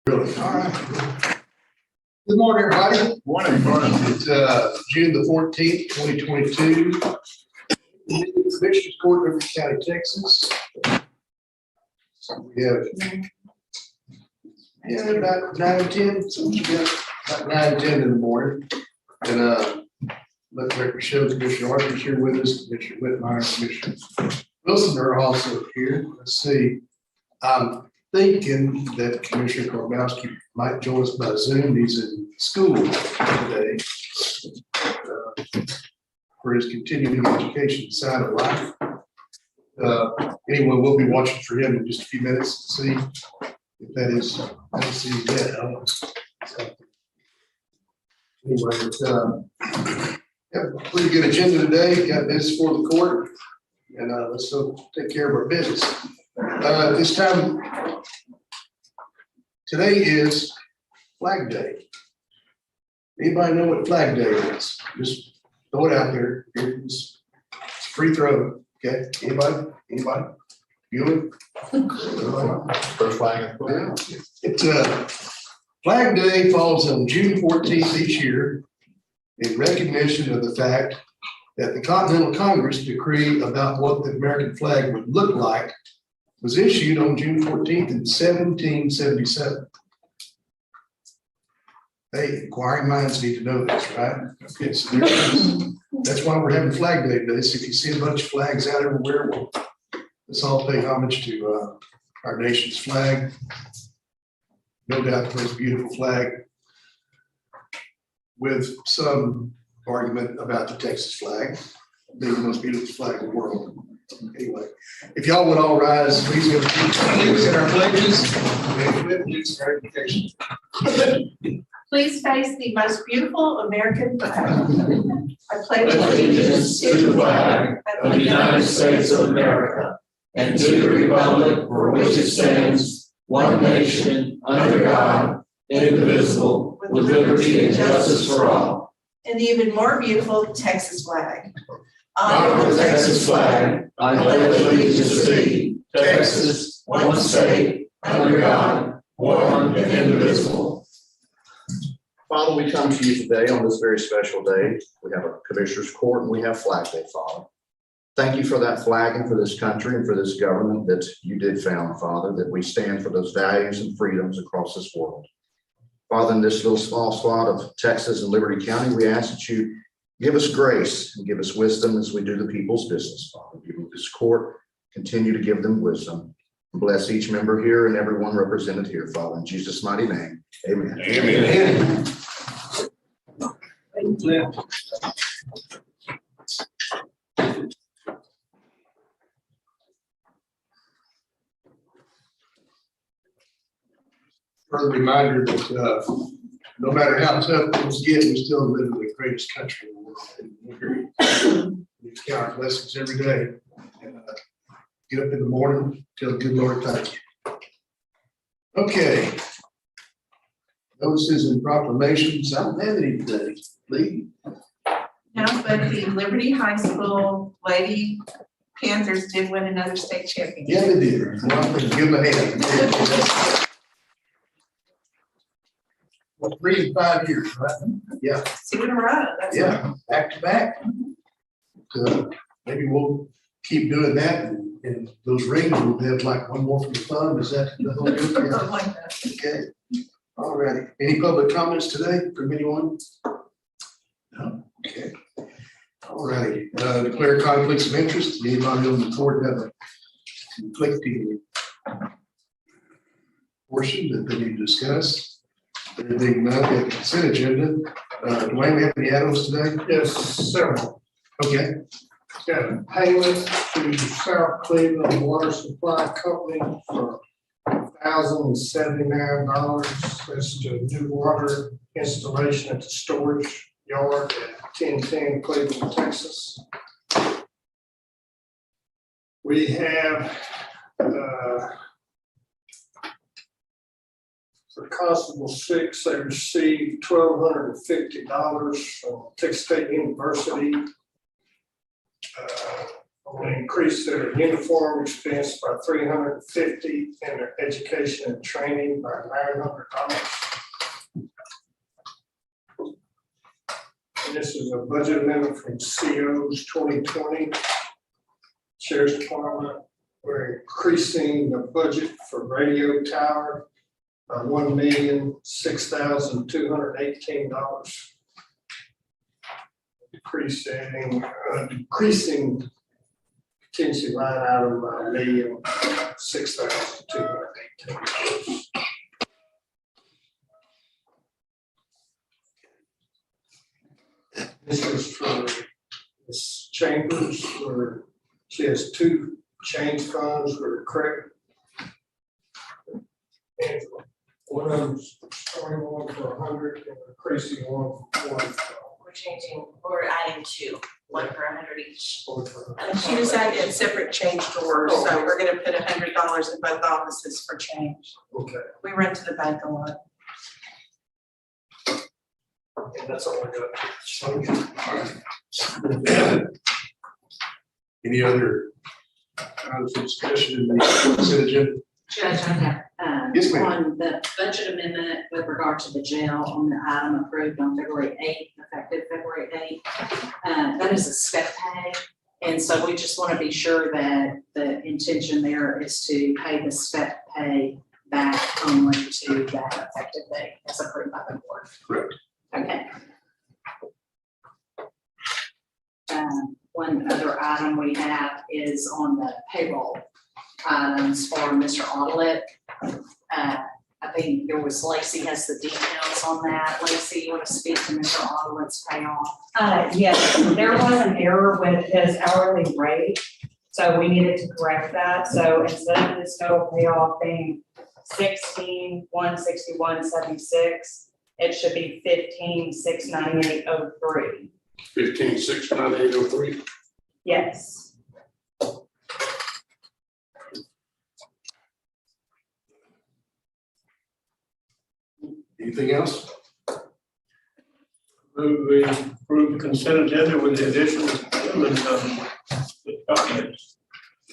Really? All right. Good morning, everybody. Morning. It's June the 14th, 2022. Commissioners Court, Rivers County, Texas. So we have about 9 or 10. So we got about 9 or 10 in the morning. And let the record show Commissioner Arthur's here with us, Commissioner Whitmire, Commissioner Wilson are also here. Let's see. I'm thinking that Commissioner Karbowski might join us by Zoom. He's in school today for his continuing education side of life. Anyway, we'll be watching for him in just a few minutes to see if that is. I don't see him yet. So, anyway, yeah, pretty good agenda today. Got this for the court, and let's take care of our business. At this time, today is Flag Day. Anybody know what Flag Day is? Just throw it out there. It's free throw. Okay. Anybody? You? First flag. Yeah. It's Flag Day falls on June 14th each year in recognition of the fact that the Continental Congress decree about what the American flag would look like was issued on June 14th in 1777. Hey, inquiring minds need to know this, right? Okay, so that's why we're having Flag Day today. So if you see a bunch of flags out everywhere, well, let's all pay homage to our nation's flag. No doubt the most beautiful flag, with some argument about the Texas flag being the most beautiful flag in the world. Anyway, if y'all would all rise, please get our pledges and please verification. Please face the most beautiful American flag. I pledge allegiance to the flag of the United States of America and to the republic for which it stands, one nation, under God, indivisible, with liberty and justice for all. And the even more beautiful Texas flag. Honor the Texas flag. I pledge allegiance to thee, Texas, one state, under God, one and indivisible. Father, we come to you today on this very special day. We have a Commissioner's Court and we have Flag Day, Father. Thank you for that flag and for this country and for this government that you did found, Father, that we stand for those values and freedoms across this world. Father, in this little small spot of Texas and Liberty County, we ask that you give us grace and give us wisdom as we do the people's business, Father. Give this court, continue to give them wisdom. Bless each member here and everyone represented here, Father. In Jesus' mighty name, amen. Amen. Further reminder that no matter how tough things get, we still live in the greatest country in the world. We count our blessings every day. And get up in the morning, tell the good Lord thank you. Okay. Notices and proclamations. I don't have any today. Lee? No, but the Liberty High School Lady Panthers did win another state championship. Yeah, they did. Well, give them a hand. Well, 3 and 5 years, right? Yeah. 2 in a row. That's Yeah, back to back. Maybe we'll keep doing that, and those rings will have like one more from the fund. Is that the whole deal? something like that. Okay. All righty. Any public comments today from anyone? No. Okay. All righty. Declare conflicts of interest. Anybody on the court have a conflicting portion that they need to discuss? Anything not the consent agenda? Dwayne, we have any add-ons today? Yes, several. Okay. Got a payment to South Cleveland Water Supply Company for $1,079. That's to new water installation at the storage yard at 1010 Cleveland, Texas. We have for Constable 6, they received $1,250 from Texas State University I'm gonna increase their uniform expense by $350 and their education and training by $900. And this is a budget amendment from CO's 2020. Sheriff's Department, we're increasing the budget for radio tower by $1,006,218. Decreasing contingency line item by $1,006,218. This is for Ms. Chambers, where she has two change funds for credit. And one of them's starting one for 100 and increasing one for 40. We're adding two, one for 100 each. And she decided to have separate change drawers, so we're gonna put $100 in both offices for change. Okay, We run to the bank a lot. and that's all I got. Any other items of discussion in the consent agenda? Judge, I have, Yes, ma'am. on the budget amendment with regard to the jail on the item approved on February 8th, effective February 8th. That is a step pay. And so we just want to be sure that the intention there is to pay the step pay back only to that effective date as approved by the board. Correct. Okay. One other item we have is on the payroll items for Mr. Audlet. I think there was Lacey has the details on that. Lacey, you want to speak to Mr. Audlet's payoff? Yes, there was an error with his hourly rate, so we needed to correct that. So instead of his total payoff being 16,161.76, it should be 15,698.03. 15,698.03. Yes. Anything else? Move we approve the consent agenda with the addition of the documents.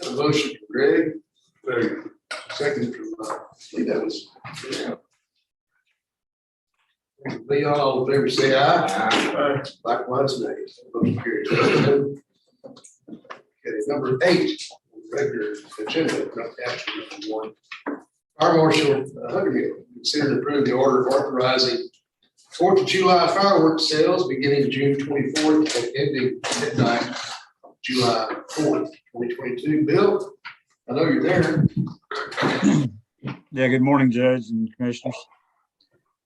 Got a motion from Greg, second from, Lee, that was. Yeah. Lee, all in favor, say aye. Likewise, nay. Motion carries. Okay, number 8, regular agenda, not action number 1. Fire Marshal Huggerty, consider and approve the order authorizing 4th of July fireworks sales beginning June 24th and ending midnight July 4th, 2022. Bill, I know you're there. Yeah, good morning, Judge and Commissioners.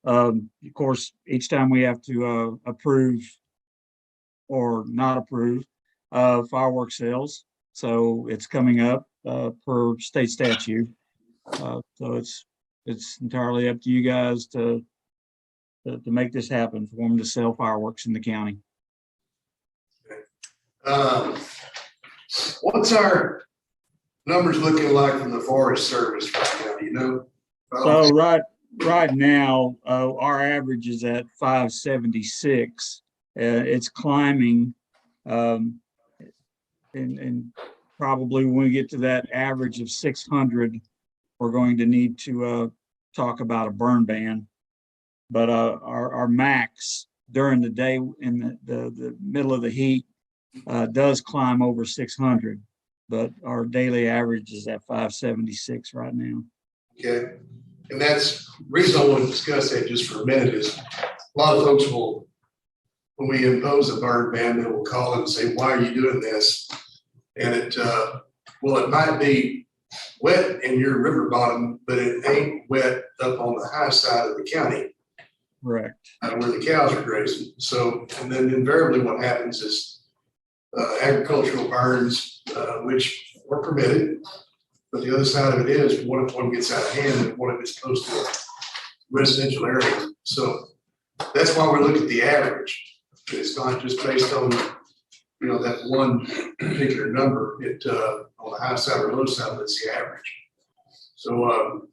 Of course, each time we have to approve or not approve fireworks sales. So it's coming up per state statute. So it's entirely up to you guys to make this happen, for them to sell fireworks in the county. What's our numbers looking like from the Forest Service right now? Do you know? So right now, our average is at 576. It's climbing, and probably when we get to that average of 600, we're going to need to talk about a burn ban. But our max during the day in the middle of the heat does climb over 600, but our daily average is at 576 right now. Okay, and that's the reason I want to discuss that just for a minute is a lot of folks will, when we impose a burn ban, they will call and say, why are you doing this? And it might be wet in your river bottom, but it ain't wet up on the high side of the county. Correct. Where the cows are grazing. So, and then invariably what happens is agricultural burns, which are permitted, but the other side of it is, what if one gets out of hand and what if it's close to a residential area? So that's why we're looking at the average. It's not just based on, that one particular number, on the high side or low side, that's the average. So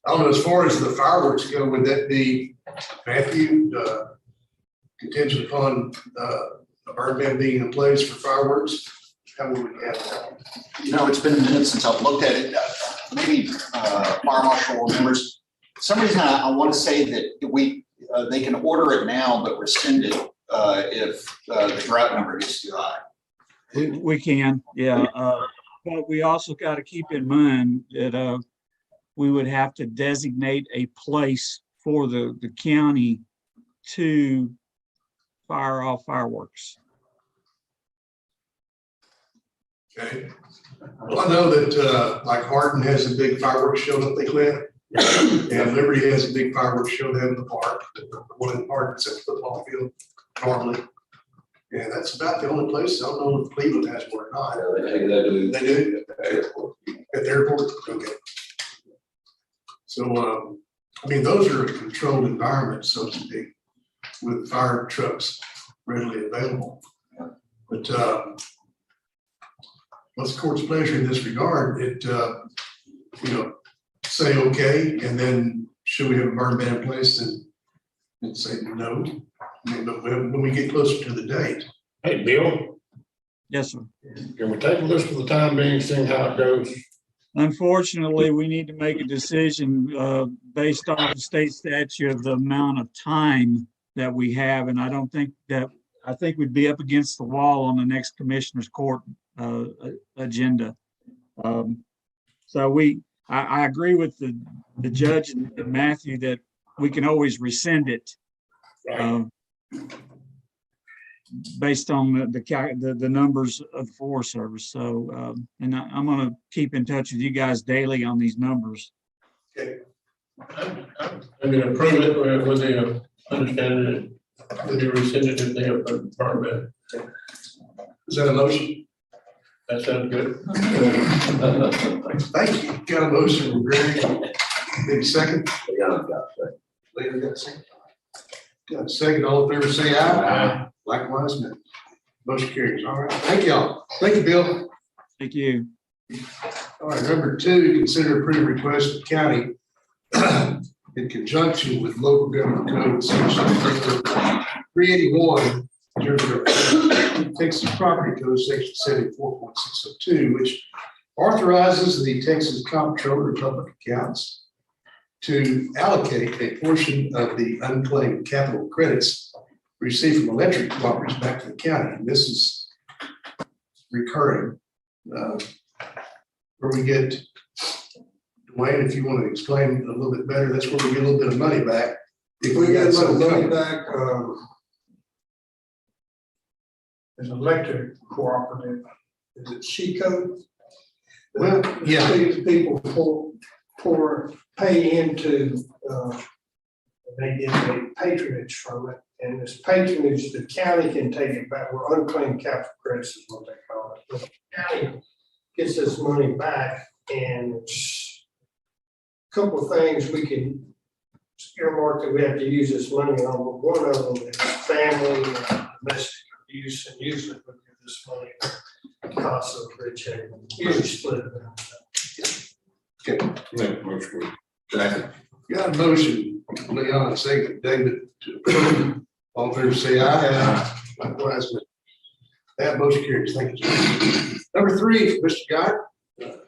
I don't know, as far as the fireworks go, would that be, Matthew, contingent upon a burn ban being in place for fireworks? how we would have that. It's been a minute since I've looked at it. Maybe fire marshal members, for some reason I want to say that they can order it now, but rescind it if the drought number gets too high. We can, yeah. But we also got to keep in mind that we would have to designate a place for the county to fire off fireworks. Okay. Well, I know that like Hardin has a big fireworks show that they quit. And Liberty has a big fireworks show down in the park. The one in Hardin's at the football field normally. And that's about the only place. I don't know if Cleveland has one or not. They do. They do? At the airport. At the airport? Okay. So, I mean, those are controlled environments, so to speak, with fire trucks readily available. But what's the court's pleasure in this regard? It, say okay, and then should we have a burn ban in place and say no? I mean, but when we get closer to the date. Hey, Bill, Yes, sir. can we table this for the time being, seeing how it goes? Unfortunately, we need to make a decision based on the state statute of the amount of time that we have. And I think we'd be up against the wall on the next commissioner's court agenda. So I agree with the judge and Matthew that we can always rescind it based on the numbers of the Forest Service. So, and I'm going to keep in touch with you guys daily on these numbers. Okay. I mean, approve it with the understanding that you rescinded if they have a permit. Is that a motion? That sounds good. Thank you. Got a motion from Greg. Maybe second? Yeah. Later, got a second. Got a second. All in favor, say aye. Likewise, man. Motion carries. All right. Thank y'all. Thank you, Bill. Thank you. All right, number 2, consider approving request of county in conjunction with local government code section 381, Texas property code section 74.602, which authorizes the Texas Comptroller of Public Accounts to allocate a portion of the unclaimed capital credits received from electric cooperatives back to the county. And this is recurring. Where we get, Dwayne, if you want to explain a little bit better, that's where we get a little bit of money back. If We get some money covered. back, an electric cooperative, is it Chico? Well, yeah. These people pay into, they get a patronage from it, and this patronage, the county can take it back, or unclaimed capital credits is what they call it. But the county gets this money back, and it's a couple of things we can earmark that we have to use this money on, but one of them is family and domestic abuse, and usually we give this money to Casa Bridge Haven, usually split it down. Okay. Got a motion, Leon, second, David, to approve. All in favor, say aye. Likewise, that motion carries. Thank you, John. Number 3, Mr. Scott,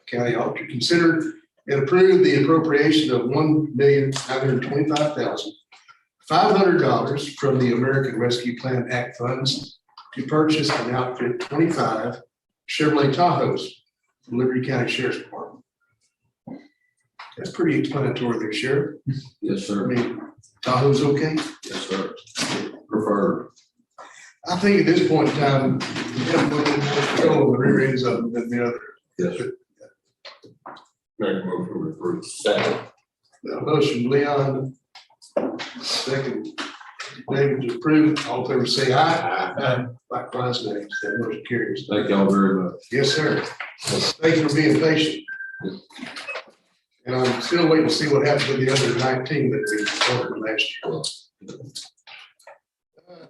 County Auditor, consider and approve the appropriation of $1,925,500 from the American Rescue Plan Act funds to purchase and outfit 25 Chevrolet Tahoes from Liberty County Sheriff's Department. That's pretty explanatory there, Sheriff. Yes, I sir. mean, Tahoe's okay? Yes, sir. Preferred. I think at this point in time, we have a little bit more control of the rear ends of them than the other. Yes, sir. Make a motion to approve. Second. Motion, Leon. Second, David, to approve. All in favor, say aye. Aye. Likewise, nay. That motion carries. Thank y'all very much. Yes, sir. Thank you for being patient. And I'm still waiting to see what happens with the other 19 that we ordered last year.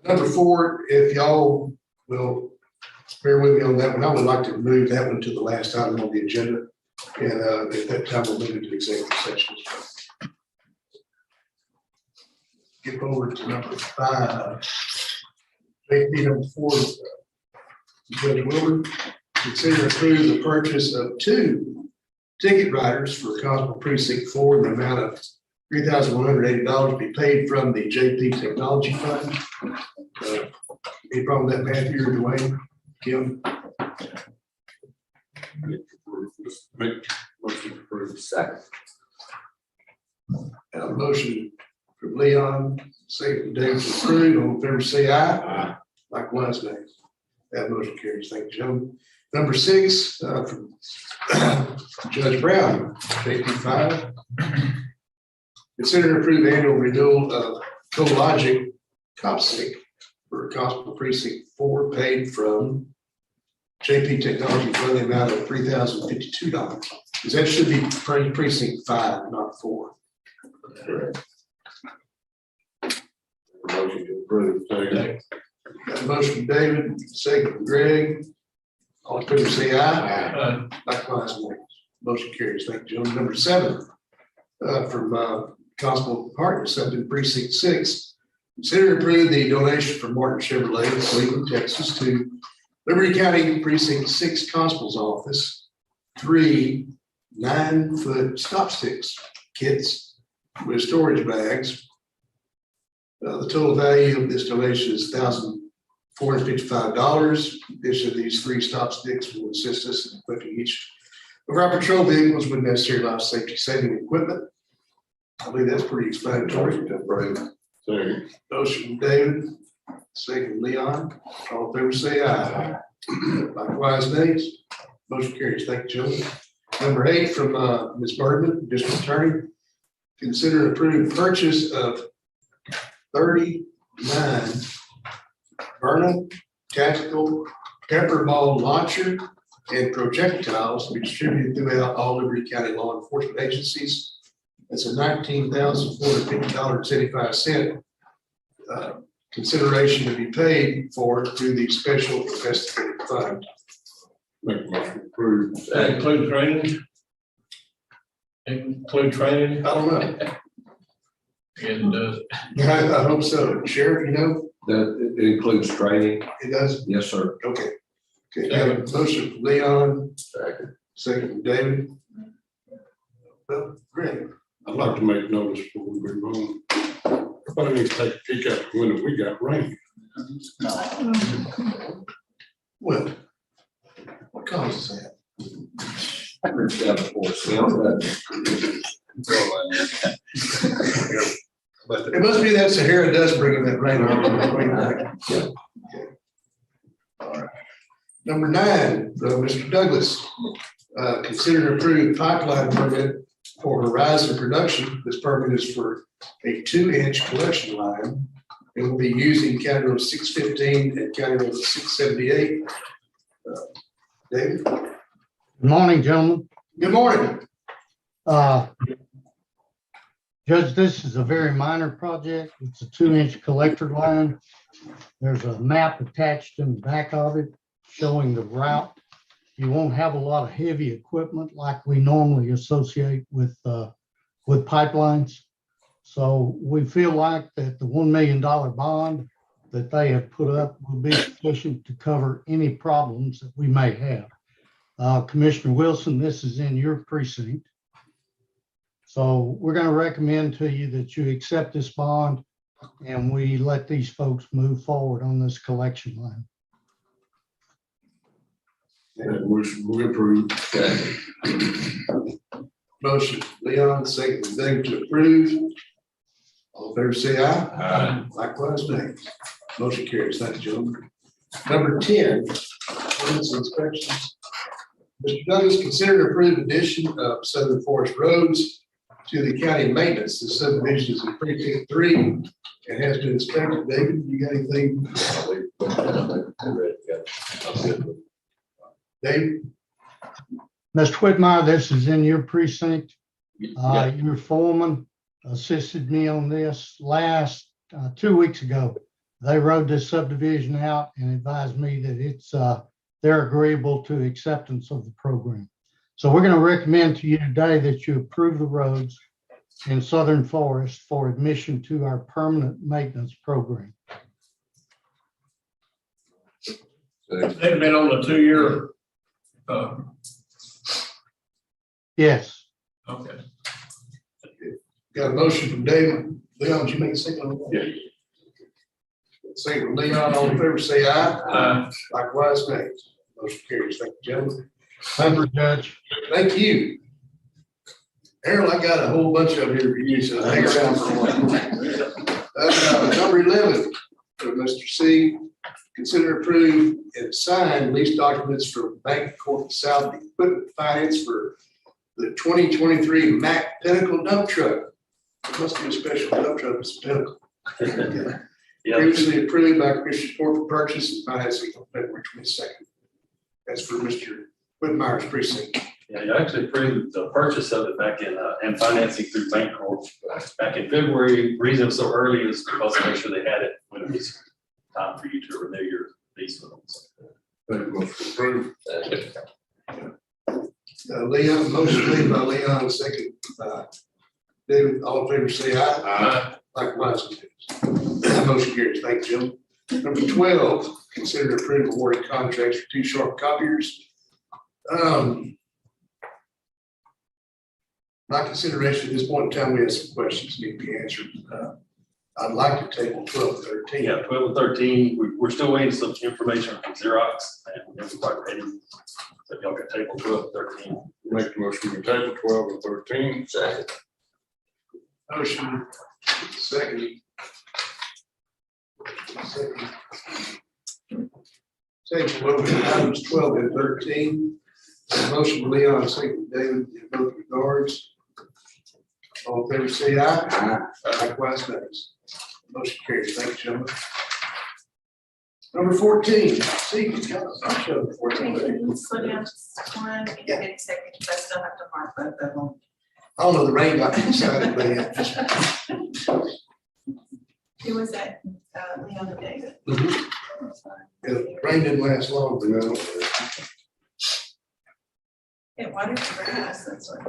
Number 4, if y'all will bear with me on that one, I would like to move that one to the last item on the agenda. And at that time, we'll move into executive session. Skip over to number 5. Maybe number 4, Judge Wilbur. consider approving the purchase of 2 ticket writers for Constable Precinct 4 in the amount of $3,180 to be paid from the JP Technology Fund. Any problem with that, Matthew or Dwayne? Kim? Make motion to approve. Second. And a motion from Leon, second from David to approve. All in favor, say aye. Aye. Likewise, nay. That motion carries. Thank you, gentlemen. Number 6, from Judge Brown, JP5. Consider and approve annual renewal of CoLogic CopSync for Constable Precinct 4 paid from JP Technology for the amount of $3,052. Because that should be precinct 5, not 4. Correct. Motion to approve. Second. Got a motion from David, second from Greg. All in favor, say aye. Aye. Likewise, nay. Motion carries. Thank you, gentlemen. Number 7, from Constable Hartness up in Precinct 6. Consider and approve the donation from Martin Chevrolet of Cleveland, Texas to Liberty County Precinct 6 Constable's Office, 3 9-foot stop sticks kits with storage bags. The total value of this donation is $1,455. Addition of these 3 stop sticks will assist us in equipping each of our patrol vehicles with necessary life safety saving equipment. I believe that's pretty explanatory. Second. Motion from David, second from Leon. All in favor, say aye. Likewise, nays. Motion carries. Thank you, gentlemen. Number 8 from Ms. Bergman, District Attorney. Consider and approve purchase of 39 Burnham tactical pepper ball launcher and projectiles to be distributed throughout all Liberty County law enforcement agencies. It's a $19,450.75 consideration to be paid for through the Special Investigative Fund. Make a motion to approve. That include training? Include training I don't know. and, I hope so. Sheriff, you know, That it includes training? it does? Yes, sir. Okay. Okay, have a motion from Leon, Second. second from David. Well, Greg. I'd like to make notice before we move on. Everybody needs to take a peek out the window. We got rain. Well, what causes that? I reached out before. But It must be that Sahara does bring in that rain. Yeah. Okay. All right. Number 9, Mr. Douglas, consider and approve pipeline permit for Horizon Production. This permit is for a 2-inch collection line. It will be using County Road 615 and County Road 678. David? Good morning, gentlemen. Good morning. Judge, this is a very minor project. It's a 2-inch collector line. There's a map attached in the back of it showing the route. You won't have a lot of heavy equipment like we normally associate with pipelines. So we feel like that the $1 million bond that they have put up will be sufficient to cover any problems that we may have. Commissioner Wilson, this is in your precinct. So we're going to recommend to you that you accept this bond and we let these folks move forward on this collection line. we approve. Motion, Leon, second, David to approve. All in favor, say aye. Aye. Likewise, nay. Motion carries. Thank you, gentlemen. Number 10, ordinance inspections. Mr. Douglas, consider and approve addition of Southern Forest Roads to the county maintenance. The subdivision is in precinct 3 and has been inspected. David, you got anything? Dave? Mr. Whitmire, this is in your precinct. Your foreman assisted me on this last 2 weeks ago. They rode this subdivision out and advised me that it's they're agreeable to acceptance of the program. So we're going to recommend to you today that you approve the roads in Southern Forest for admission to our permanent maintenance program. they've been on a 2-year Yes. Okay. Got a motion from David. Leon, did you make a second on that? Yeah. Second from Leon, all in favor, say aye. Likewise, nay. Motion carries. Thank you, gentlemen. Thank you, Judge. Thank you. Harold, I got a whole bunch of here for you, so hang around for a while. Number 11, for Mr. C, consider approve and sign lease documents for Bank Corp South Equipment Finance for the 2023 Mack Pinnacle dump truck. It must be a special dump truck, it's Pinnacle. Previously approved by Commissioner Court for purchase and financing on February 22nd. That's for Mr. Whitmire's precinct. Yeah, you actually approved the purchase of it back in, and financing through Bancorp back in February. Reason it was so early is because to make sure they had it when it was time for you to renew your lease with them. Motion approved. Leon, motion made by Leon, second by David, all in favor, say aye. Aye. Likewise, motion carries. Thank you, Jim. Number 12, consider approval of awarding contracts for 2 sharp copiers. My consideration at this point in time, we have some questions need to be answered. I'd like to table 12 and 13. Yeah, 12 and 13, we're still waiting some information from Xerox and we're never quite ready. So y'all can table 12 and 13. Make the motion to table 12 and 13. Second. Motion, second. Table over items 12 and 13. Motion by Leon, second by David, in both regards. All in favor, say aye. Likewise, nays. Motion carries. Thank you, gentlemen. Number 14, see, you got a bunch of 14. Slow down just one, give me a second, because I still have to mark both of them. I don't know, the rain got inside, but yeah. Who was that? Leon and David. The rain didn't last long, but no. It watered the grass, that's what.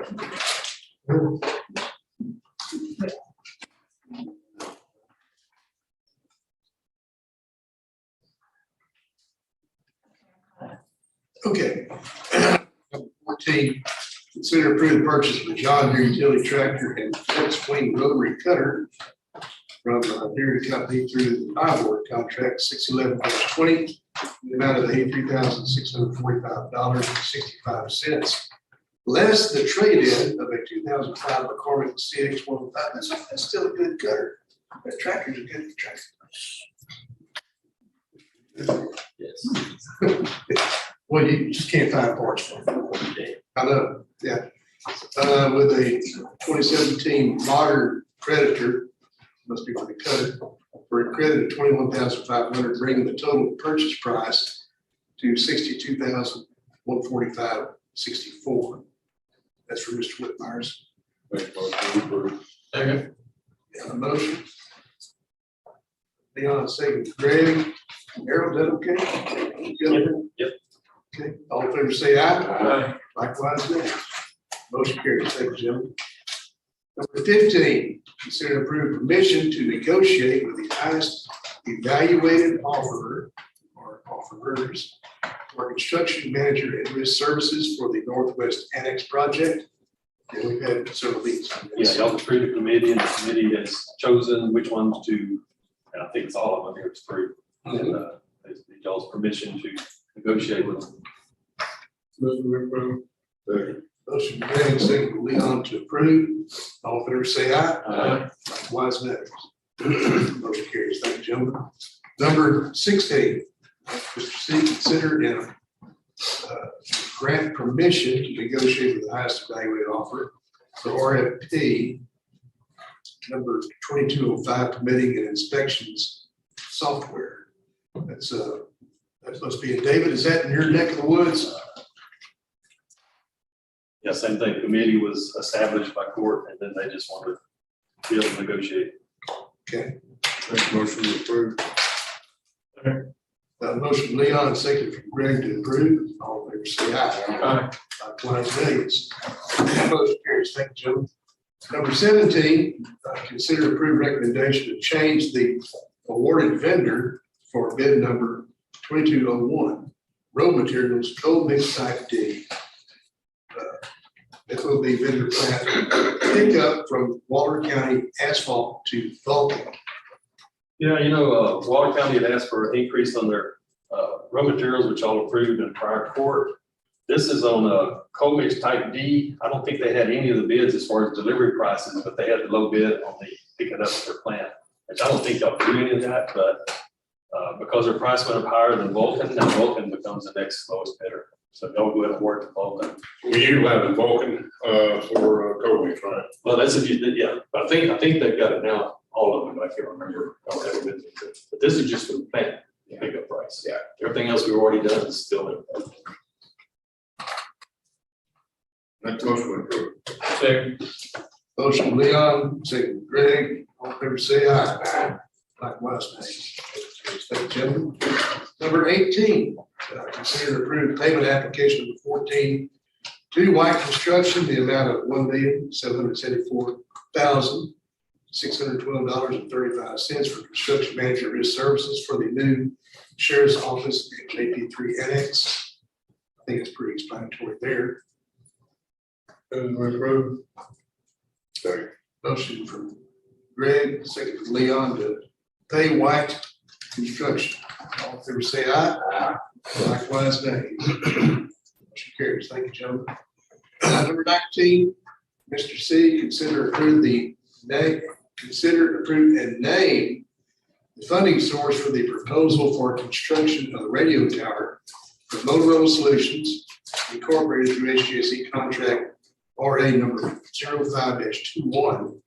Okay. Number 14, consider approved purchase of a John Deere utility tractor and fixed wing rotary cutter from Deere Company through the award contract 611-20, the amount of $83,645.65, less the trade-in of a 2005 McCormick CX-105. That's still a good cutter. That tractor's a good tractor. Yes. Well, you just can't find parts for it. I know, yeah. With a 2017 modern Predator, must be for the cutter, for a credit of $21,500, bringing the total purchase price to $62,145.64. That's for Mr. Whitmire's. Make the motion to approve. Second. Got a motion? Leon, second, Greg. Harold, is that okay? Good? Yep. Okay, all in favor, say aye. Aye. Likewise, nay. Motion carries. Thank you, gentlemen. Number 15, consider approved permission to negotiate with the highest evaluated offerer or offerers for construction manager and risk services for the Northwest Annex project. And we've had several meetings on Yeah, this. y'all approved the committee and the committee has chosen which ones to, and I think it's all of them here, it's approved. And they need y'all's permission to negotiate with them. Motion to approve. Second. Motion made, second by Leon to approve. All in favor, say aye. Aye. Likewise, nays. Motion carries. Thank you, gentlemen. Number 16, Mr. C, consider and grant permission to negotiate with the highest evaluated offer for RFP number 2205, permitting and inspections software. That's supposed to be, David, is that in your neck of the woods? Yeah, same thing. The committee was established by court and then they just wanted to be able to negotiate. Okay. Make the motion to approve. Motion Leon, second from Greg to approve. All in favor, say aye. Likewise, nays. Motion carries. Thank you, gentlemen. Number 17, consider approved recommendation to change the awarded vendor for bid number 2201, road materials, cold mix type D. FOB vendor plant, pickup from Water County asphalt to Vulcan. Yeah, Water County had asked for an increase on their raw materials, which all approved in prior court. This is on a co-mix type D. I don't think they had any of the bids as far as delivery prices, but they had the low bid on the picking up at their plant, which I don't think they'll do any of that, but because their price went up higher than Vulcan, now Vulcan becomes the next lowest bidder. So don't go ahead and work with Vulcan. We utilize the Vulcan, for, COVID, right? Well, that's if you did, yeah, but I think they've got it now, all of them, I can't remember. But this is just for the plant, pickup price. Yeah. Everything else we've already done is still in. That motion approved. Second. Motion Leon, second Greg, all in favor say aye. Likewise, nay. Thank you, gentlemen. Number 18, consider and approve payment application number 14 to White Construction, the amount of $1,774,612.35 for construction manager risk services for the new sheriff's office and JP3 annex. I think it's pretty explanatory there. Approved. Second. Motion from Greg, second from Leon to pay White Construction. All in favor say aye. Aye. Likewise, nay. Motion carries. Thank you, gentlemen. Number 19, Mr. C, consider approve and name the funding source for the proposal for construction of the radio tower for Motorola Solutions Incorporated through HGSE contract RA number 05-21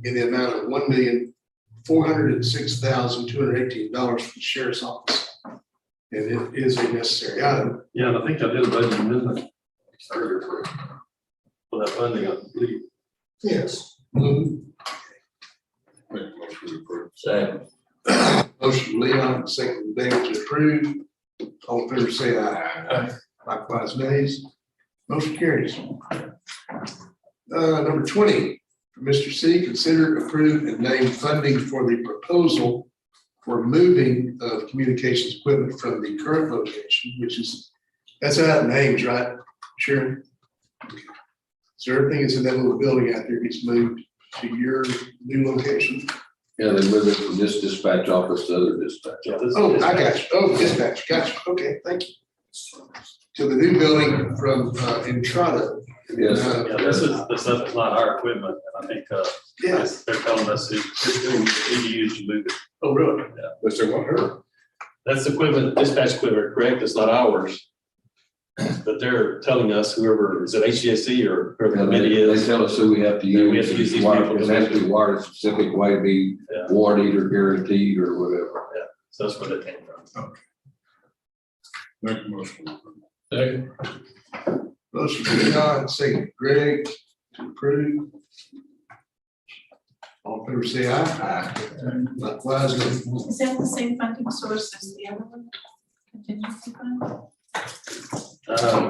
in the amount of $1,406,218 for the sheriff's office. And it is a necessary item. Yeah, and I think I did a budget amendment earlier for that funding, I believe. Yes. Mhm. Make a motion to approve. Second. Motion Leon, second David to approve. All in favor say aye. Likewise, nays. Motion carries. Number 20, for Mr. C, consider, approve, and name funding for the proposal for moving of communications equipment from the current location, which is, that's out of names, right, Sharon? So everything is in that little building out there gets moved to your new location? Yeah, they move it from this dispatch office to other dispatch. Yeah, this- Oh, this- I got you. Oh, dispatch, gotcha. Okay, thank you. To the new building from Entrada. Yes. Yeah, this stuff is not our equipment, and I think, Yes. they're telling us it's doing, we use to move it. Oh, really? What's the one? That's equipment, dispatch equipment, correct? It's not ours. But they're telling us whoever, is it HGSE or whoever the committee They is? tell us who we have to Yeah, we use. have to use these Wire- people. It has to be wired a specific way to be Yeah. warranted or guaranteed or whatever. So that's where that came from. Make a motion. Second. Motion from Leon, second Greg to approve. All in favor say aye. Aye. Likewise, nay. Is that the same funding source as the other one? Contingency fund?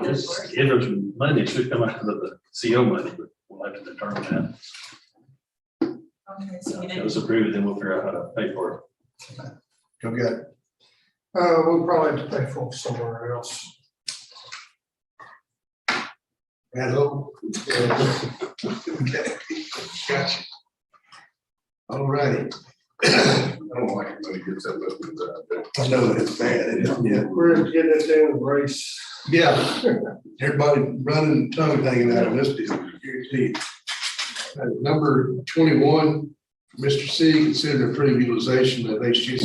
This interim money should come out of the CO money, but we'll have to determine that. Okay, so If it was approved, then we'll figure out how to pay for it. Go get it. We'll probably have to pay for it somewhere else. Hello. Okay, gotcha. All righty. I don't like it when it gets that little. I know it's bad, isn't it? Yeah. We're getting it in the race. Yeah, everybody running, tongue hanging out of this deal, guaranteed. Number 21, Mr. C, consider approving utilization of HGC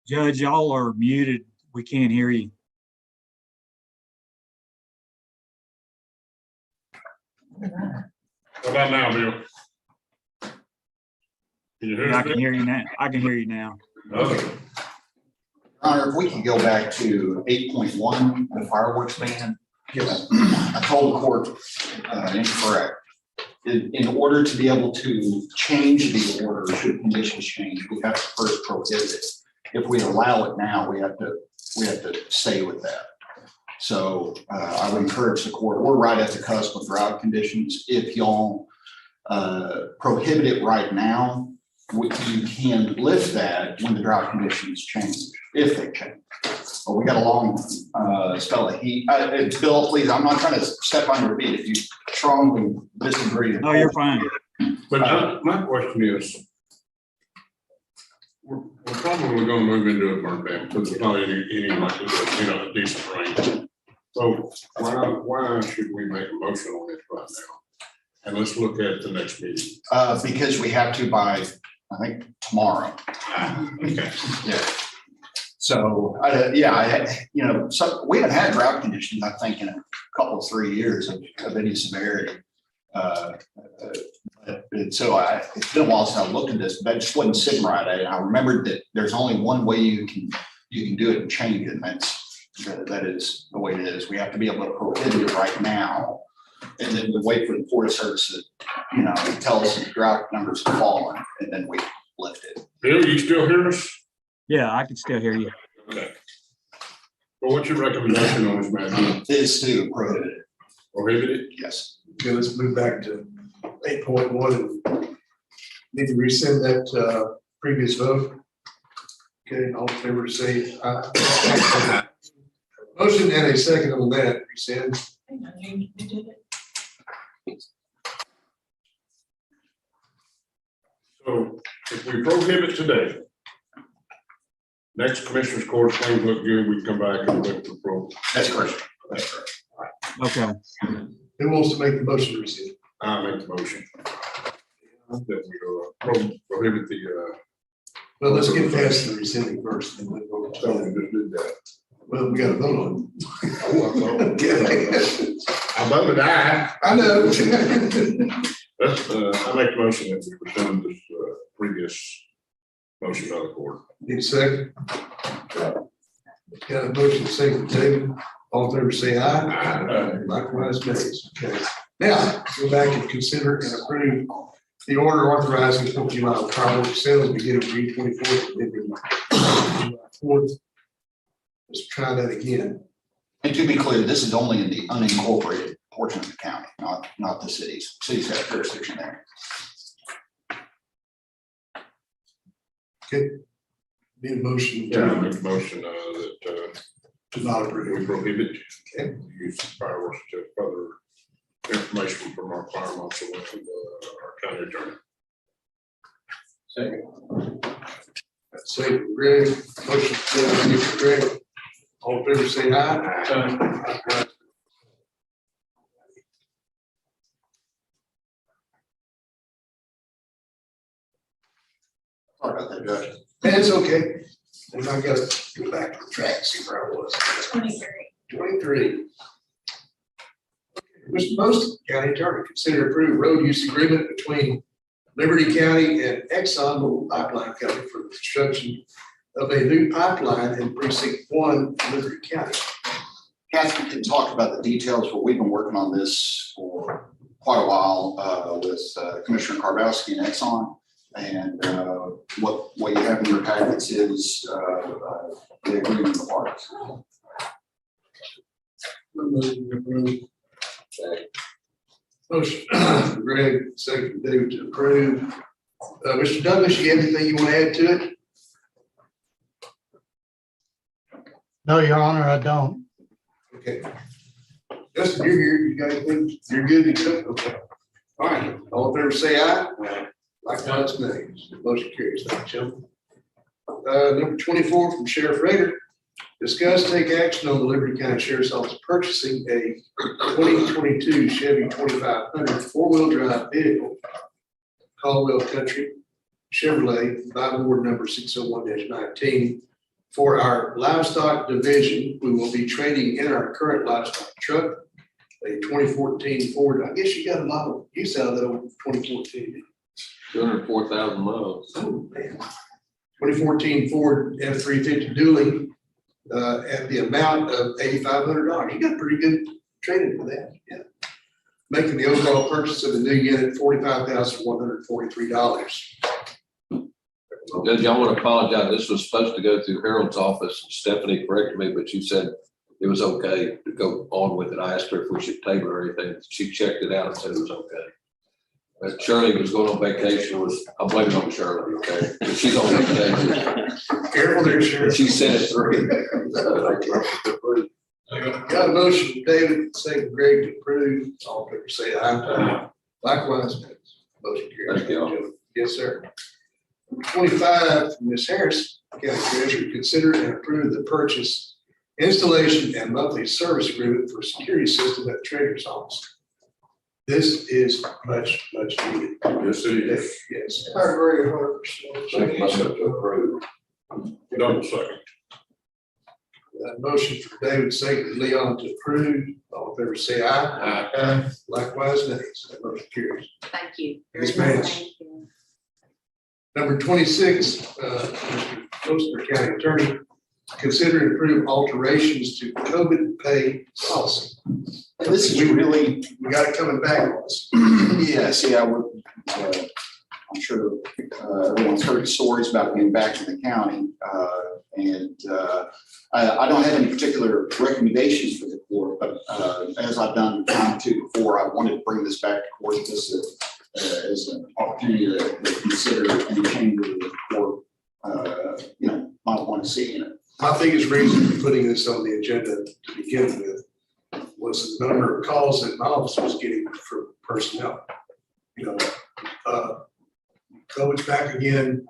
Judge, y'all are muted. We can't hear you. How about now, Bill? Can you hear I us? can hear you now. I can hear you now. Okay. Honor, if we can go back to 8.1, the fireworks ban. Yes. I told the court, incorrect. In order to be able to change the order, should conditions change, we have to first prohibit it. If we allow it now, we have to stay with that. So I would encourage the court, we're right at the cusp of drought conditions. If y'all prohibit it right now, you can lift that when the drought conditions change, if they change. But we got a long spell of heat. Bill, please, I'm not trying to step on your feet if you strongly disagree. No, you're fine. But my question is, we're probably gonna move into a burn ban because there's not any like, a decent rain. So why should we make a motion on this right now? And let's look at the next meeting. Because we have to by, I think, tomorrow. Okay. Yeah. So, so we haven't had drought conditions, I think, in a couple, 3 years of any severity. It's been a while since I looked at this, but I just wasn't sitting right at it. I remembered that there's only one way you can do it and change it, and that is the way it is. We have to be able to prohibit it right now, and then we wait for the Forest Service to tell us the drought numbers have fallen, and then we lift it. Bill, you still hear us? Yeah, I can still hear you. Okay. Well, what's your recommendation on this, man? Is to prohibit it. Prohibit it? Yes. Okay, let's move back to 8.1 and need to rescind that previous vote. Okay, all in favor say aye. Motion and a second on that, rescind. So if we prohibit today, next commissioner's court, things look good, we come back and look for pro. That's correct. That's correct. Okay. Who wants to make the motion to rescind? I make the motion. That we prohibit the, Well, let's get past the rescinding first and then we'll so we just did that. Well, we got to vote on Oh, I voted aye. I know. That's, I make the motion that we rescind this, previous motion by the court. Need a second? Got a motion, second, David. All in favor, say aye. Aye. Likewise, nays. Okay. Now, go back and consider and approve the order authorizing 4th of July fireworks sales beginning June 24th and ending July 4th. Let's try that again. And to be clear, this is only in the unincorporated portion of the county, not the cities. Cities have jurisdiction there. Okay. Need a motion Yeah, I to make the motion, that, not approve. we prohibit Okay. use of fireworks to further information from our fire marshal and our county attorney. Second. Second, Greg. Motion second, Greg. All in favor, say aye. Aye. Sorry about that, Judge. That's okay. And I gotta go back to the track, see where I was. 23. Mr. Most County Attorney, consider approved road use agreement between Liberty County and Exxon Mobil Pipeline Company for the construction of a new pipeline in precinct 1, Liberty County. Kathy can talk about the details, but we've been working on this for quite a while with Commissioner Karbowski and Exxon. And what you have in your packets is the agreement of parties. Motion, Greg, second, David to approve. Mr. Douglas, you have anything you want to add to it? No, Your Honor, I don't. Okay. Justin, you're here, you got anything? You're good, you good? Okay. All right, all in favor, say aye. Likewise, nays. Motion carries. Thank you, gentlemen. Number 24 from Sheriff Rader. Discuss, take action on the Liberty County Sheriff's Office purchasing a 2022 Chevy 2500 four-wheel drive vehicle, Caldwell Country Chevrolet, by board number 601-19, For our livestock division, we will be trading in our current livestock truck, a 2014 Ford. I guess you got a lot of use out of that old 2014. 204,000 miles. Oh, man. 2014 Ford F-350 dually at the amount of $8,500. You got a pretty good trade-in for that, yeah. Making the overall purchase of the new unit $45,143. Judge, I want to apologize. This was supposed to go through Harold's office, and Stephanie corrected me, but you said it was okay to go on with it. I asked her if we should table or anything. She checked it out and said it was okay. But Shirley was going on vacation, I'll blame it on Shirley, okay? But she's on vacation. Careful there, Sheriff. She sent it through. Got a motion from David, second Greg to approve. All in favor say aye. Likewise, motion carries. Thank you all. Yes, sir. Number 25, Ms. Harris, County Treasurer, consider and approve the purchase, installation, and monthly service agreement for security system at the Treasurer's Office. This is much needed. Yes, it is. Yes. I agree 100%. Make myself to approve. Double second. Motion for David, second Leon to approve. All in favor say aye. Aye. Likewise, nays. That motion carries. Thank you. Yes, ma'am. Thank you. Number 26, Mr. Postner, County Attorney, consider and approve alterations to COVID pay policy. This is really, We got it coming back on us. yes, yeah, I'm sure everyone's heard stories about being back in the county. I don't have any particular recommendations for the court, but as I've done time two before, I wanted to bring this back to court just as an opportunity to consider any changes that the court, might want to see in it. My biggest reason for putting this on the agenda to begin with was the number of calls that my office was getting for personnel. COVID's back again,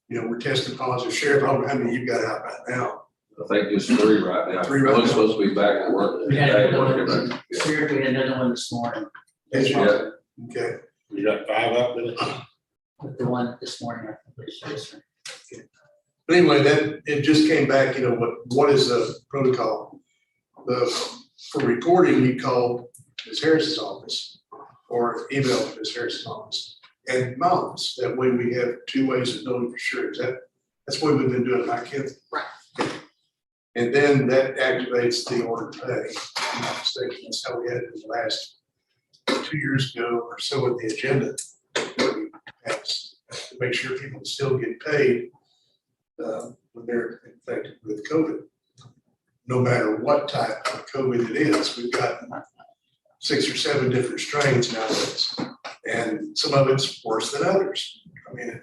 we're testing positive. Sheriff, I don't know how many you've got out right now. I think just 3 right now. 3 right now. One's supposed to be back at work. We had today. another one, Sir, we had another one this morning, Yes, Yeah. okay. You got 5 up with it? with the one this morning, I think, yes, sir. But anyway, it just came back, what is the protocol? For reporting, you call Ms. Harris's office or email Ms. Harris's office and my office. That way we have 2 ways of knowing for sure. That's what we've been doing, right, Kim? Right. And then that activates the order to pay. If I'm not mistaken, that's how we had it the last 2 years ago or so at the agenda. To make sure people still get paid when they're infected with COVID. No matter what type of COVID it is, we've got 6 or 7 different strains nowadays. And some of it's worse than others. I mean,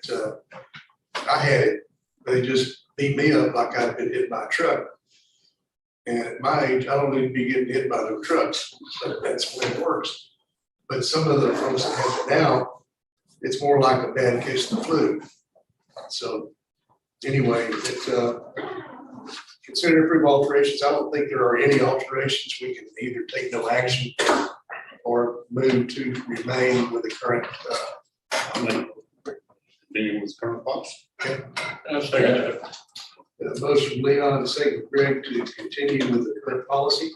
I had it, they just beat me up like I'd been hit by a truck. And at my age, I don't need to be getting hit by no trucks, but that's way worse. But some of the folks that have it now, it's more like a bad case of the flu. So anyway, consider approve alterations. I don't think there are any alterations. We can either take no action or move to remain with the current. Dealing with current policy. Okay. I'll second that. Motion from Leon, second Greg to continue with the current policy.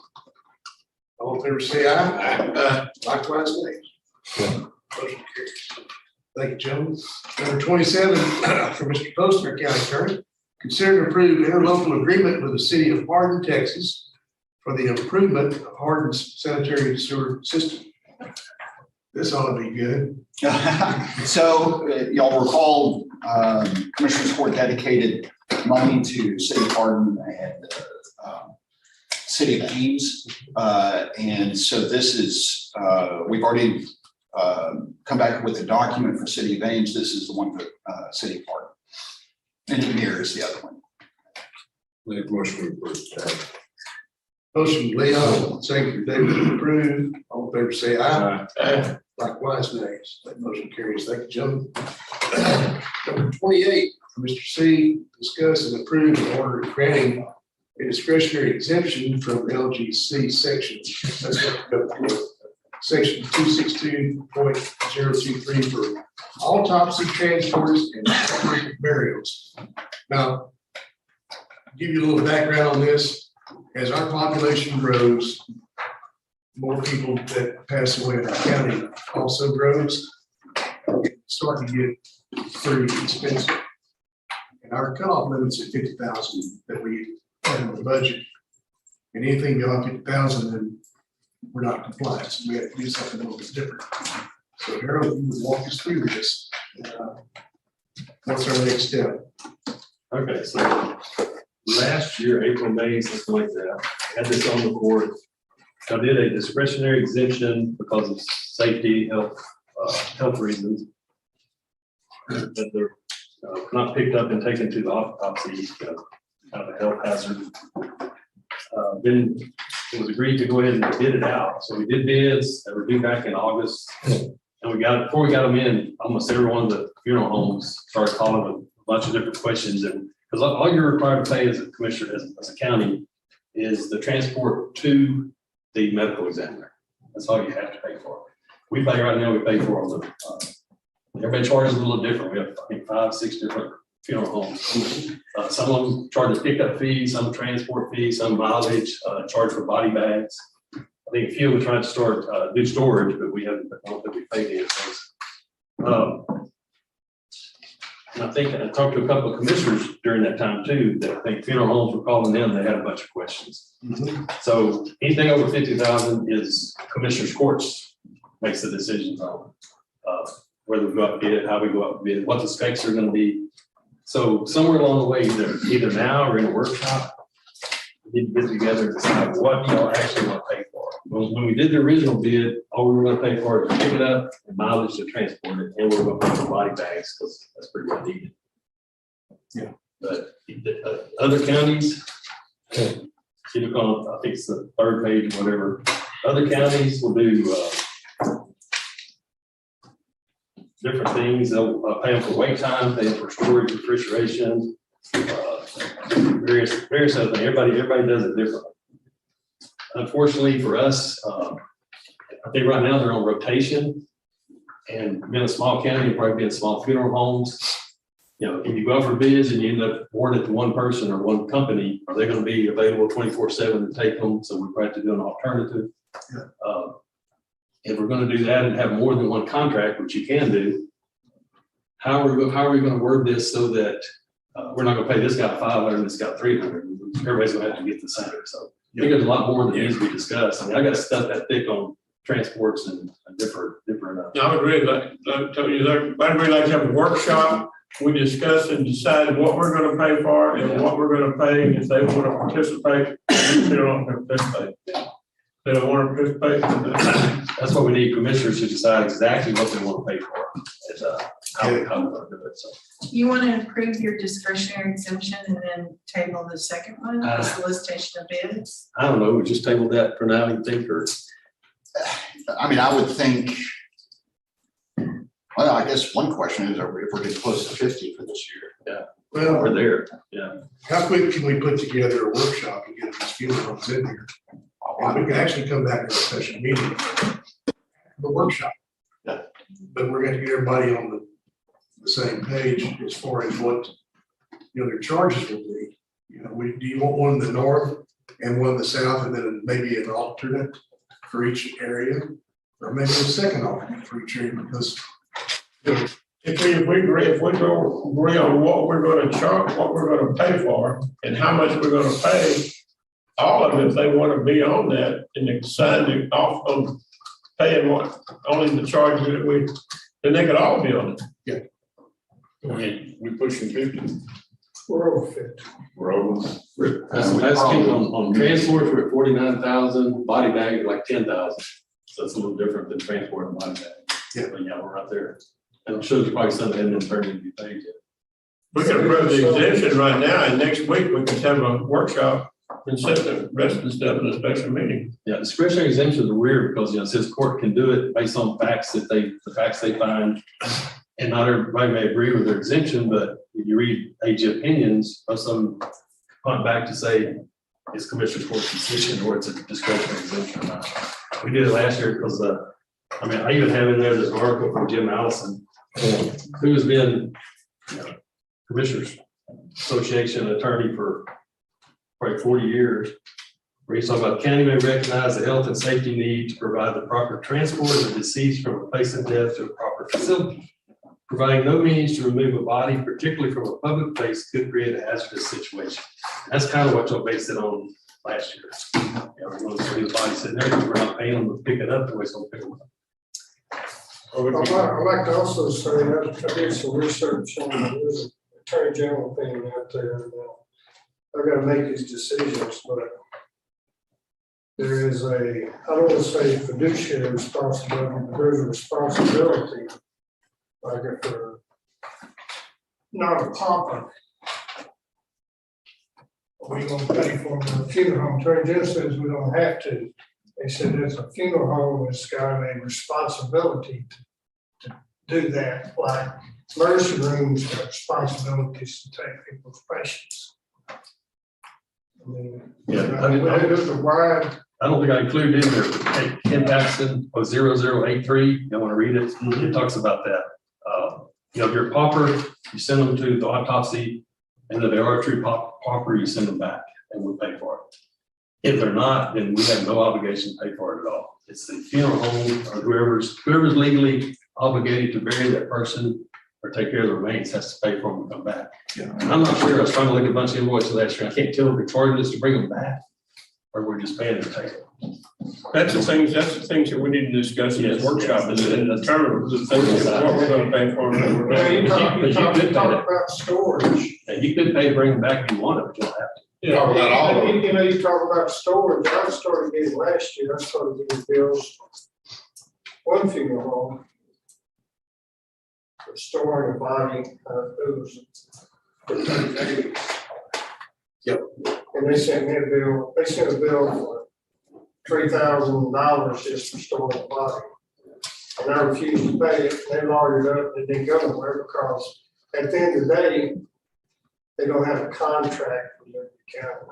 All in favor say aye. Aye. Likewise, nay. Motion carries. Thank you, gentlemen. Number 27, for Mr. Postner, County Attorney. Consider and approve interlocal agreement with the city of Hardin, Texas for the improvement of Hardin's sanitary sewer system. This ought to be good. So y'all recall, Commissioners Court dedicated money to City of Hardin and City of Ames. And so this is, we've already come back with the document for City of Ames. This is the one for City of Hardin. And it mirrors the other one. Make a motion to approve. Motion from Leon, second from David to approve. All in favor say aye. Aye. Likewise, nays. That motion carries. Thank you, gentlemen. Number 28, for Mr. C, discuss and approve an order granting a discretionary exemption from LGC section. That's what we go for. Section 262.023 for autopsy transporters and burials. Now, give you a little background on this, as our population grows, more people that pass away in our county also grows, starting to get pretty expensive. And our cutoff limit's at 50,000 that we have in the budget. And anything beyond 50,000, then we're not compliant, so we have to do something a little bit different. So Harold, you would walk us through this. What's our next step? Okay, so last year, April, May, something like that, I had this on the board. I did a discretionary exemption because of safety, health reasons. That they're not picked up and taken to the autopsy, kind of a health hazard. Then it was agreed to go ahead and bid it out. So we did bids that were due back in August. And before we got them in, almost every one of the funeral homes started calling with a bunch of different questions. And because all you're required to pay as a commissioner, as a county, is the transport to the medical examiner. That's all you have to pay for. We pay right now, we pay for them. Everybody charges a little different. We have, I think, 5, 6 different funeral homes. Some of them charge a pickup fee, some transport fee, some mileage, charge for body bags. I think a few of them tried to do storage, but we haven't, I don't think we paid anything. And I think I talked to a couple of commissioners during that time too, that I think funeral homes were calling them, they had a bunch of questions. So anything over 50,000 is commissioners' courts makes the decisions on whether we go up bid, how we go up bid, what the specs are going to be. So somewhere along the way, either now or in a workshop, we need to get together and decide what y'all actually want to pay for. When we did the original bid, all we were going to pay for is pick it up and mileage to transport it, and we're going to pay for body bags because that's pretty well needed. Yeah. But other counties, you look on, I think it's the 3rd page, whatever. Other counties will do different things. They'll pay them for wait time, pay them for storage, refrigeration, various other things. Everybody does it differently. Unfortunately for us, I think right now they're on rotation, and being a small county, you'll probably be in small funeral homes. You know, if you go out for bids and you end up awarding it to one person or one company, are they going to be available 24/7 to take them? So we're going to have to do an alternative. If we're going to do that and have more than one contract, which you can do, how are we going to word this so that we're not going to pay this guy 500 and this guy 300? Everybody's going to have to get the same. So I think there's a lot more that needs to be discussed. I mean, I got stuff that thick on transports and different. I would really like to tell you that I'd really like to have a workshop. We discuss and decide what we're going to pay for and what we're going to pay. If they want to participate, they don't participate. They don't want to participate. That's what we need commissioners to decide exactly what they want to pay for. Is how we're going to do it. So You want to approve your discretionary exemption and then table the second one, the solicitation of bids? I don't know. We just table that for now. You think, or I mean, I would think, well, I guess one question is, if we're getting close to 50 for this year. Well, we're there. Yeah. how quick can we put together a workshop and get these funeral homes in here? And we can actually come back to a special meeting, the workshop. Yeah. But we're going to get everybody on the same page as far as what, their charges will be. Do you want one in the north and one in the south, and then maybe an alternate for each area? Or maybe a second alternate for each area, because If we agree on what we're going to charge, what we're going to pay for, and how much we're going to pay, all of it, if they want to be on that, and they sign it off on paying what, only the charges that then they could all be on it. We pushing 50. We're over 50. We're over. Asking on transport, we're at 49,000, body bag is like 10,000. So it's a little different than transport and body bag. Yeah. But yeah, we're right there. And I'm sure there's probably some that haven't been turned into be paid yet. We can approve the exemption right now, and next week we can have a workshop and set the rest of the stuff in a special meeting. Yeah, discretionary exemptions are weird because, it says court can do it based on the facts they find. And not everybody may agree with their exemption, but if you read AG opinions, most of them hunt back to say it's commissioner's court's decision or it's a discretionary exemption or not. We did it last year because, I even have in there this article from Jim Allison, who has been Commissioners Association attorney for probably 40 years, where he's talking about county may recognize the health and safety need to provide the proper transport of the deceased from a place of death to a proper facility. Providing no means to remove a body, particularly from a public place, could create a hazardous situation. That's kind of what y'all based it on last year. We're going to see the body sitting there, because we're not paying them to pick it up, the way so pick them up. I'd like to also say, I did some research on the Attorney General thing out there. And I've got to make these decisions, but there is a, I don't want to say fiduciary responsibility, but there's a responsibility. Like if they're not a pauper, we gonna pay for the funeral home. Attorney General says we don't have to. They said there's a funeral home that's got a responsibility to do that, like emergency rooms have responsibilities to take people's patients. I mean, there's a wide. I don't think I included in there, hey, Ken Paxton, 0083, you want to read it? It talks about that. If you're a pauper, you send them to the autopsy, and if they are a true pauper, you send them back, and we pay for it. If they're not, then we have no obligation to pay for it at all. It's the funeral home or whoever's legally obligated to bury that person or take care of the remains has to pay for them to come back. Yeah. And I'm not sure, I was trying to look at a bunch of invoices last year, I can't tell if we're charging us to bring them back, or we're just paying to take them. That's the things that we need to discuss in this workshop, and determine the things that what we're gonna pay for. And what we're Yeah, you gonna- talk about storage. And you could pay to bring them back if you want it, but you don't have to. Yeah. Talk about all of them. You talk about storage. I started getting last year, I started getting bills. One funeral home. For storing a body, it was. For 30 days. Yep. And they sent me a bill, for $3,000 just for storing the body. And I refused to pay it, they lawyered it up, they didn't go nowhere because at the end of the day, they don't have a contract with the county.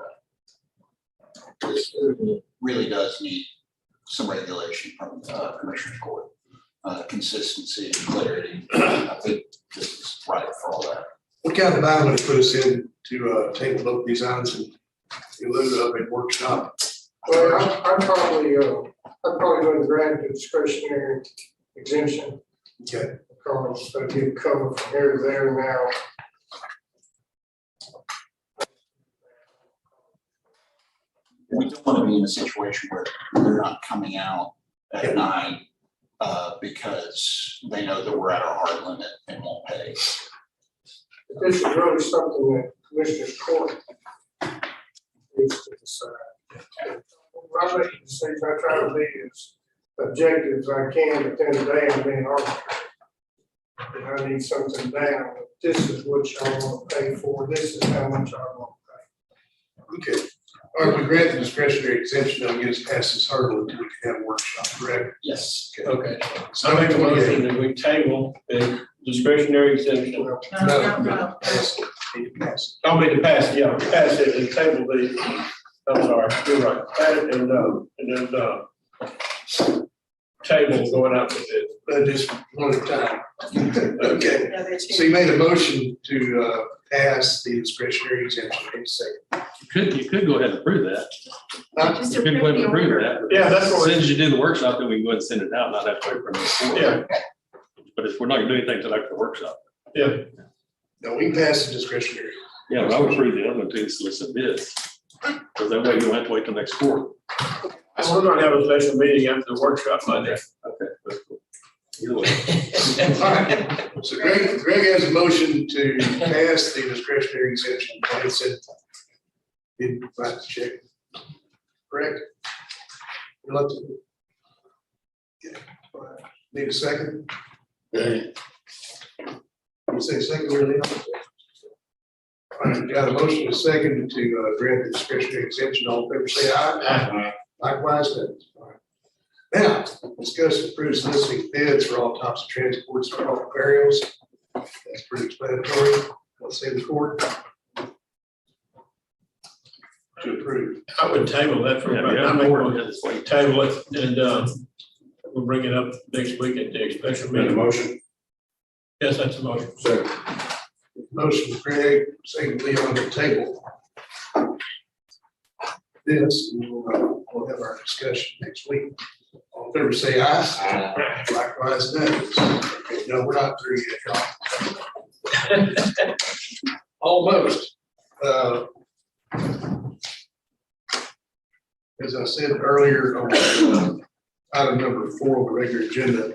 This really does need some regulation from Commissioner's Court, consistency and clarity. I think this is right for all that. What kind of time would it put us in to take a look at these items and load it up in workshop? Well, I'm probably going to grant the discretionary exemption. Okay. Because they get covered from here to there now. We don't want to be in a situation where they're not coming out at night because they know that we're at our hard limit and won't pay. This is really something that Commissioner's Court needs to decide. I make decisions, I try to be as objective as I can, but then today I'm being arbitrary. And I need something down, this is what y'all want to pay for, this is how much I want to pay. Okay. All right, we grant the discretionary exemption, that'll get us past this hurdle until we can have a workshop, correct? Yes. Okay, so I make a motion that we table the discretionary exemption. No. Pass it. Need to pass I'll make the pass, yeah, pass it and table the, I'm sorry, you're right, pass it and then, table going out to bid. it. But just one at a time. Okay. So you made a motion to pass the discretionary exemption. Any second? You could go ahead and approve that. Just You could go ahead and approve that. Yeah, that's As what. soon as you do the workshop, then we can go ahead and send it out, not have to wait for another quarter. Yeah, But if we're not gonna do anything till after the workshop. yeah. No, we can pass the discretionary. Yeah, but I would approve the other one too, solicit bids. Because that way you don't have to wait till next quarter. So we're gonna have a special meeting after the workshop Monday. Okay, that's cool. Either way. All right. So Greg has a motion to pass the discretionary exemption. Like I said, didn't write the check. Correct? Reluctant. Yeah. All right. Need a second? Okay. You say second, really? All right, got a motion, a second to grant the discretionary exemption. All in favor, say aye. Likewise, no. All right. Now, discuss and approve soliciting bids for all types of transports for all burials. That's pretty explanatory. Let's say the court. To approve. I would table that for, I make one, table it and, we'll bring it up next week at the special Made a meeting. motion. Yes, that's a motion. Second. Motion, Craig, second, Leon on the table. this, and we'll have our discussion next week. All in favor, say aye. Likewise, nays. Okay, no, we're not through yet, y'all. Almost. As I said earlier, on item number 4 on the regular agenda,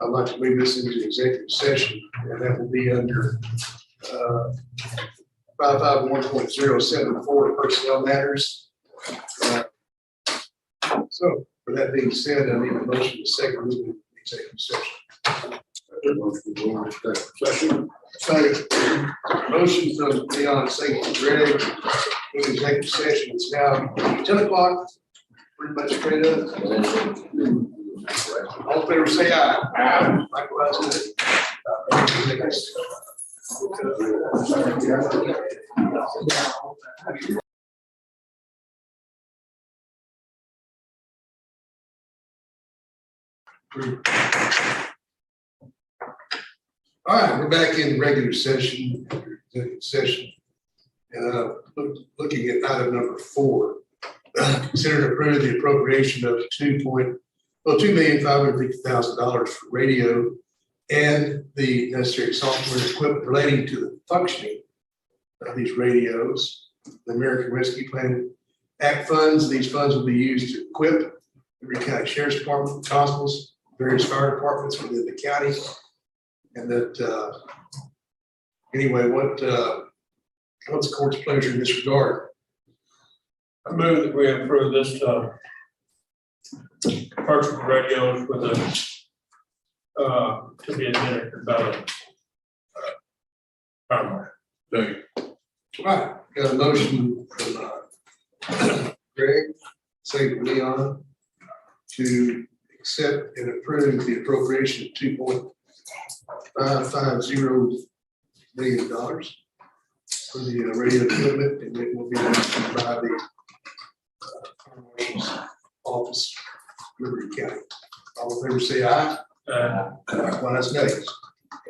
I'd like to move this into executive session, and that will be under 551.074 personnel matters. So, for that being said, I need a motion to second move into executive session. Session. Second. Motion from Leon, second from Greg. In executive session, it's now 10 o'clock, pretty much straight up. All in favor, say aye. Aye. Likewise, all right, we're back in regular session, executive session. Looking at item number 4, consider and approve the appropriation of $2,550,000 for radio and the necessary software and equipment relating to the functioning of these radios. The American Rescue Plan Act funds, these funds will be used to equip every county sheriff's department, constables, various fire departments within the county. And that, anyway, what's the court's pleasure in this regard? I move that we approve this, purchase of radios with to be administered by the primary. Second. All right, got a motion from Greg, second from Leon, to accept and approve the appropriation of $2.550 million for the radio equipment, and it will be administered by the Fire Marshal's Office, Liberty County. All in favor, say aye. Likewise, nays.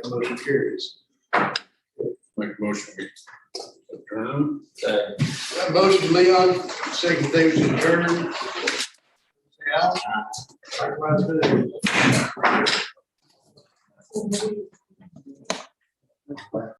That motion carries. Make a motion, we adjourn. That motion, Leon, second David to adjourn. Say aye. Likewise, nays.